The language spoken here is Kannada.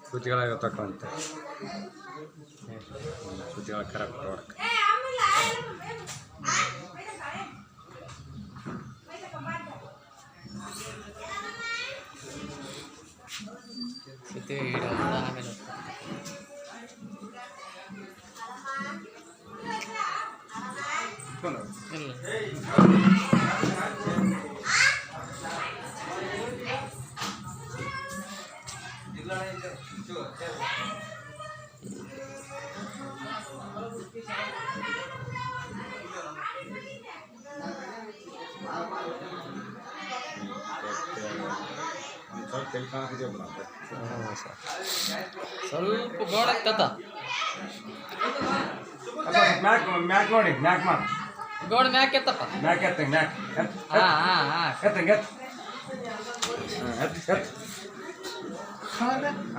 ಸೂಚಿಗಳ ತಕ್ಕಂತೆ ಸೂಚಿಗಳ ಕರೆಕ್ಟ್ ವರ್ಕ್ ಆಮೇಲೆ ಸ್ವಲ್ಪ ಗೋಡ ಕಥ ಮ್ಯಾಕ್ ನೋಡಿ ಮ್ಯಾಕ್ ಮಾಡಿ ಗೋಡ ಮ್ಯಾಕ್ ಎತ್ತಪ್ಪ ಮ್ಯಾಕ್ ಎತ್ತಂಗೆ ಮ್ಯಾಕ್ ಹಾಂ ಎತ್ತಂಗೆ ಎತ್ತ